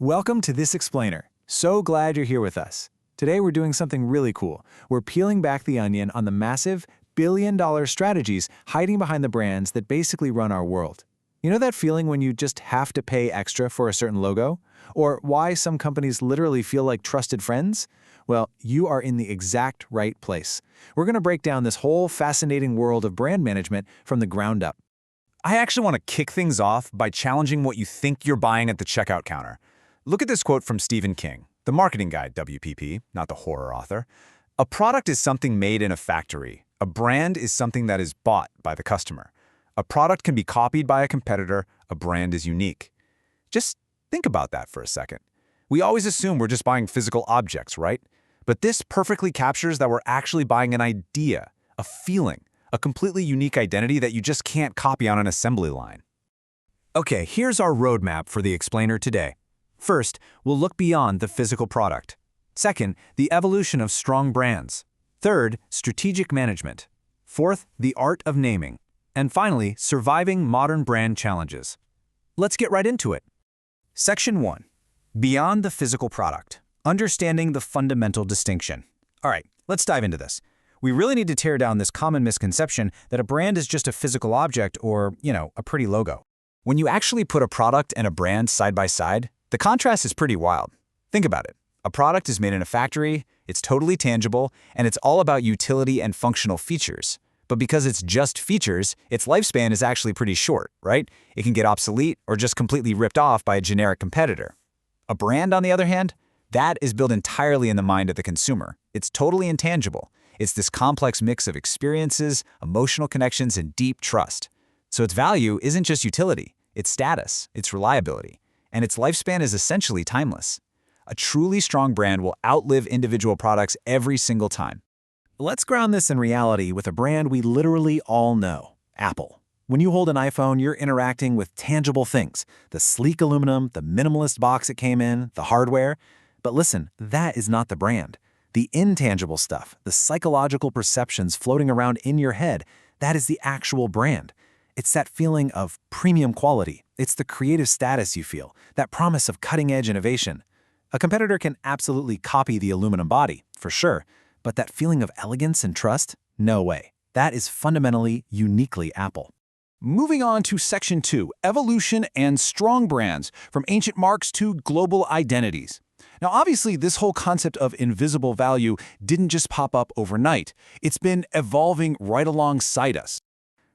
Welcome to This Explainer. So glad you're here with us. Today we're doing something really cool. We're peeling back the onion on the massive billion-dollar strategies hiding behind the brands that basically run our world. You know that feeling when you just have to pay extra for a certain logo? Or why some companies literally feel like trusted friends? Well, you are in the exact right place. We're going to break down this whole fascinating world of brand management from the ground up. I actually want to kick things off by challenging what you think you're buying at the checkout counter. Look at this quote from Stephen King, the marketing guy, WPP, not the horror author. A product is something made in a factory. A brand is something that is bought by the customer. A product can be copied by a competitor. A brand is unique. Just think about that for a second. We always assume we're just buying physical objects, right? But this perfectly captures that we're actually buying an idea, a feeling, a completely unique identity that you just can't copy on an assembly line. Okay, here's our roadmap for the explainer today. First, we'll look beyond the physical product. Second, the evolution of strong brands. Third, strategic management. Fourth, the art of naming. And finally, surviving modern brand challenges. Let's get right into it. Section 1. Beyond the physical product. Understanding the fundamental distinction. All right, let's dive into this. We really need to tear down this common misconception that a brand is just a physical object or, a pretty logo. When you actually put a product and a brand side by side, the contrast is pretty wild. Think about it. A product is made in a factory, it's totally tangible, and it's all about utility and functional features. But because it's just features, its lifespan is actually pretty short, right? It can get obsolete or just completely ripped off by a generic competitor. A brand, on the other hand, that is built entirely in the mind of the consumer. It's totally intangible. It's this complex mix of experiences, emotional connections, and deep trust. So its value isn't just utility, it's status, it's reliability. And its lifespan is essentially timeless. A truly strong brand will outlive individual products every single time. Let's ground this in reality with a brand we literally all know, Apple. When you hold an iPhone, you're interacting with tangible things. The sleek aluminum, the minimalist box it came in, the hardware. But listen, that is not the brand. The intangible stuff, the psychological perceptions floating around in your head, that is the actual brand. It's that feeling of premium quality. It's the creative status you feel, that promise of cutting-edge innovation. A competitor can absolutely copy the aluminum body, for sure, but that feeling of elegance and trust? No way. That is fundamentally, uniquely Apple. Moving on to Section 2, Evolution and Strong Brands, from ancient marks to global identities. Now, obviously, this whole concept of invisible value didn't just pop up overnight. It's been evolving right alongside us.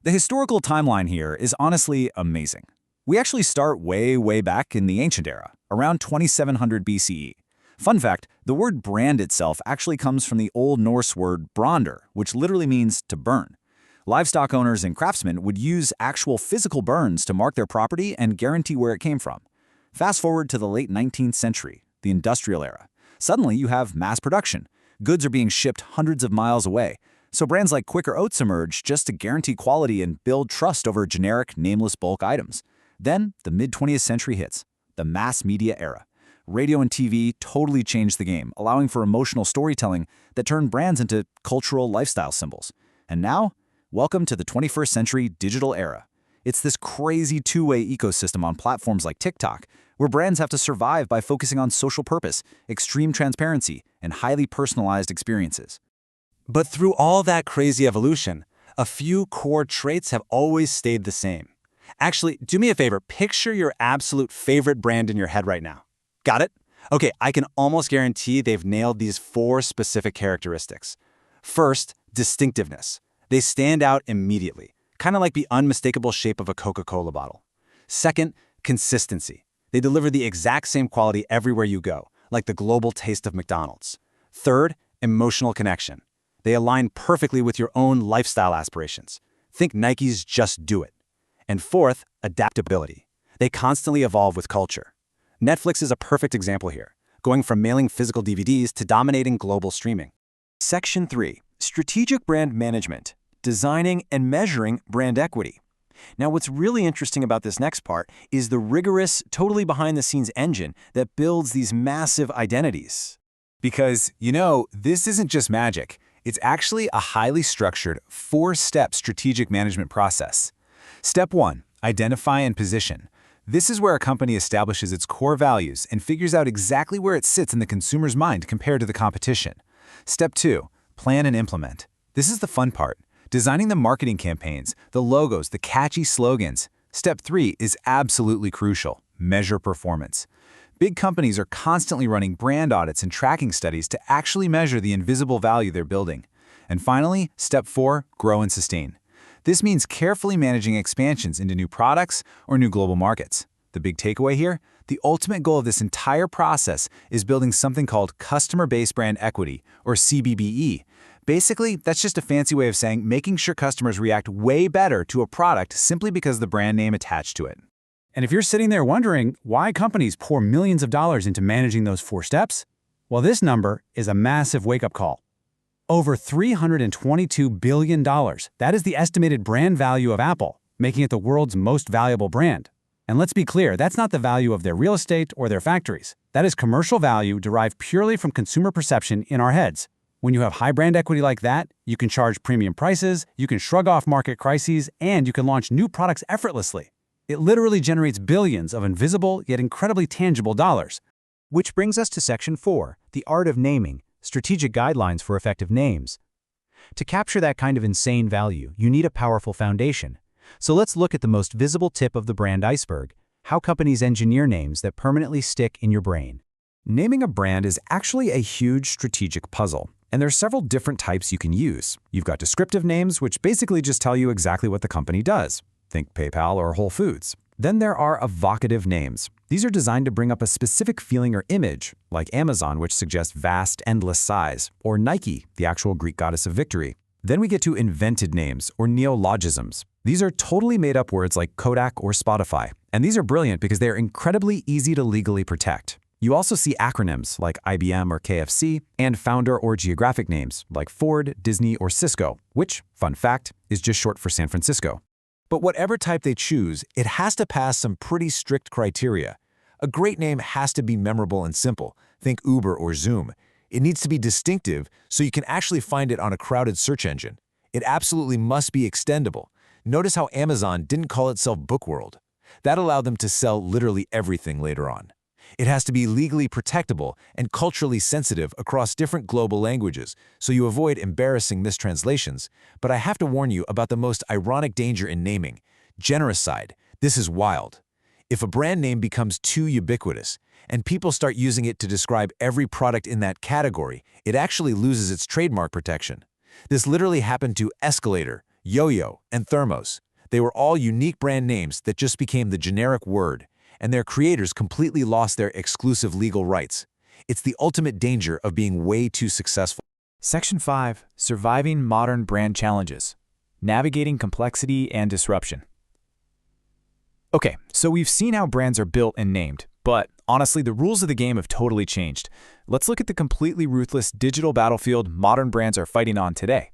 The historical timeline here is honestly amazing. We actually start way back in the ancient era, around 2700 BCE. Fun fact, the word brand itself actually comes from the Old Norse word brandr, which literally means to burn. Livestock owners and craftsmen would use actual physical burns to mark their property and guarantee where it came from. Fast forward to the late 19th century, the industrial era. Suddenly you have mass production. Goods are being shipped hundreds of miles away. So brands like Quaker Oats emerge just to guarantee quality and build trust over generic, nameless bulk items. Then, the mid-20th century hits, the mass media era. Radio and TV totally changed the game, allowing for emotional storytelling that turned brands into cultural lifestyle symbols. And now, welcome to the 21st century digital era. It's this crazy two-way ecosystem on platforms like TikTok, where brands have to survive by focusing on social purpose, extreme transparency, and highly personalized experiences. But through all that crazy evolution, a few core traits have always stayed the same. Actually, do me a favor, picture your absolute favorite brand in your head right now. Got it? Okay, I can almost guarantee they've nailed these 4 specific characteristics. First, distinctiveness. They stand out immediately, kind of like the unmistakable shape of a Coca-Cola bottle. Second, consistency. They deliver the exact same quality everywhere you go, like the global taste of McDonald's. Third, emotional connection. They align perfectly with your own lifestyle aspirations. Think Nike's Just Do It. And fourth, adaptability. They constantly evolve with culture. Netflix is a perfect example here, going from mailing physical DVDs to dominating global streaming. Section 3. Strategic Brand Management. Designing and measuring brand equity. Now, what's really interesting about this next part is the rigorous, totally behind-the-scenes engine that builds these massive identities. Because, this isn't just magic. It's actually a highly structured 4-step strategic management process. Step 1, identify and position. This is where a company establishes its core values and figures out exactly where it sits in the consumer's mind compared to the competition. Step 2. Plan and implement. This is the fun part. Designing the marketing campaigns, the logos, the catchy slogans. Step 3 is absolutely crucial. Measure performance. Big companies are constantly running brand audits and tracking studies to actually measure the invisible value they're building. And finally, step 4, grow and sustain. This means carefully managing expansions into new products or new global markets. The big takeaway here? The ultimate goal of this entire process is building something called customer-based brand equity, or CBBE. Basically, that's just a fancy way of saying making sure customers react way better to a product simply because of the brand name attached to it. And if you're sitting there wondering why companies pour millions of dollars into managing those 4 steps, well, this number is a massive wake-up call. Over $322 billion. That is the estimated brand value of Apple, making it the world's most valuable brand. And let's be clear, that's not the value of their real estate or their factories. That is commercial value derived purely from consumer perception in our heads. When you have high brand equity like that, you can charge premium prices, you can shrug off market crises, and you can launch new products effortlessly. It literally generates billions of invisible yet incredibly tangible dollars. Which brings us to Section 4, the art of naming, strategic guidelines for effective names. To capture that kind of insane value, you need a powerful foundation. So let's look at the most visible tip of the brand iceberg, how companies engineer names that permanently stick in your brain. Naming a brand is actually a huge strategic puzzle, and there are several different types you can use. You've got descriptive names, which basically just tell you exactly what the company does. Think PayPal or Whole Foods. Then there are evocative names. These are designed to bring up a specific feeling or image, like Amazon, which suggests vast, endless size, or Nike, the actual Greek goddess of victory. Then we get to invented names, or neologisms. These are totally made-up words like Kodak or Spotify, and these are brilliant because they are incredibly easy to legally protect. You also see acronyms like IBM or KFC, and founder or geographic names like Ford, Disney, or Cisco, which, fun fact, is just short for San Francisco. But whatever type they choose, it has to pass some pretty strict criteria. A great name has to be memorable and simple. Think Uber or Zoom. It needs to be distinctive so you can actually find it on a crowded search engine. It absolutely must be extendable. Notice how Amazon didn't call itself Bookworld. That allowed them to sell literally everything later on. It has to be legally protectable and culturally sensitive across different global languages, so you avoid embarrassing mistranslations. But I have to warn you about the most ironic danger in naming: genericide. This is wild. If a brand name becomes too ubiquitous, and people start using it to describe every product in that category, it actually loses its trademark protection. This literally happened to Escalator, Yo-Yo, and Thermos. They were all unique brand names that just became the generic word, and their creators completely lost their exclusive legal rights. It's the ultimate danger of being way too successful. Section 5. Surviving modern brand challenges. Navigating complexity and disruption. Okay, so we've seen how brands are built and named, but honestly, the rules of the game have totally changed. Let's look at the completely ruthless digital battlefield modern brands are fighting on today.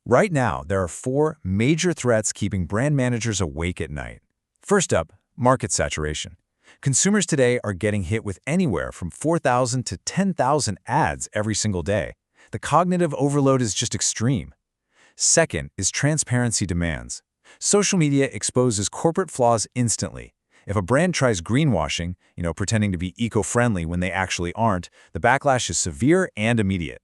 Right now, there are 4 major threats keeping brand managers awake at night. First up, market saturation. Consumers today are getting hit with anywhere from 4,000 to 10,000 ads every single day. The cognitive overload is just extreme. Second is transparency demands. Social media exposes corporate flaws instantly. If a brand tries greenwashing, pretending to be eco-friendly when they actually aren't, the backlash is severe and immediate.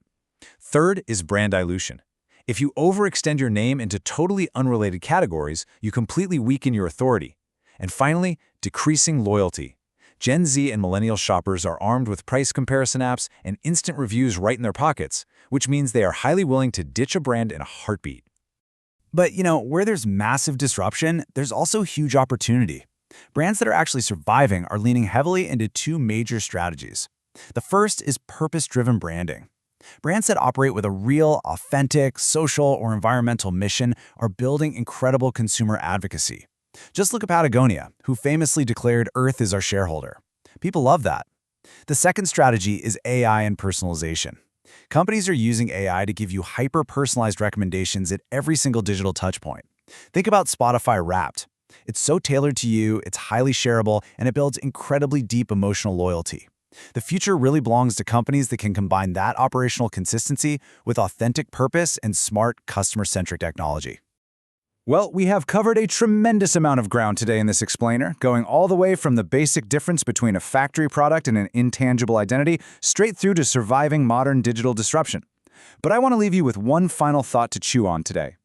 Third is brand dilution. If you overextend your name into totally unrelated categories, you completely weaken your authority. And finally, decreasing loyalty. Gen Z and millennial shoppers are armed with price comparison apps and instant reviews right in their pockets, which means they are highly willing to ditch a brand in a heartbeat. But, where there's massive disruption, there's also huge opportunity. Brands that are actually surviving are leaning heavily into 2 major strategies. The first is purpose-driven branding. Brands that operate with a real, authentic, social, or environmental mission are building incredible consumer advocacy. Just look at Patagonia, who famously declared Earth is our shareholder. People love that. The second strategy is AI and personalization. Companies are using AI to give you hyper-personalized recommendations at every single digital touchpoint. Think about Spotify Wrapped. It's so tailored to you, it's highly shareable, and it builds incredibly deep emotional loyalty. The future really belongs to companies that can combine that operational consistency with authentic purpose and smart, customer-centric technology. Well, we have covered a tremendous amount of ground today in this explainer, going all the way from the basic difference between a factory product and an intangible identity, straight through to surviving modern digital disruption. But I want to leave you with one final thought to chew on today.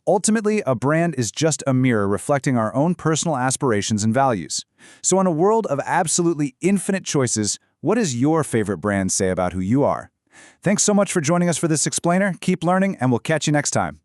Ultimately, a brand is just a mirror reflecting our own personal aspirations and values. So in a world of absolutely infinite choices, what does your favorite brand say about who you are? Thanks so much for joining us for this explainer. Keep learning, and we'll catch you next time.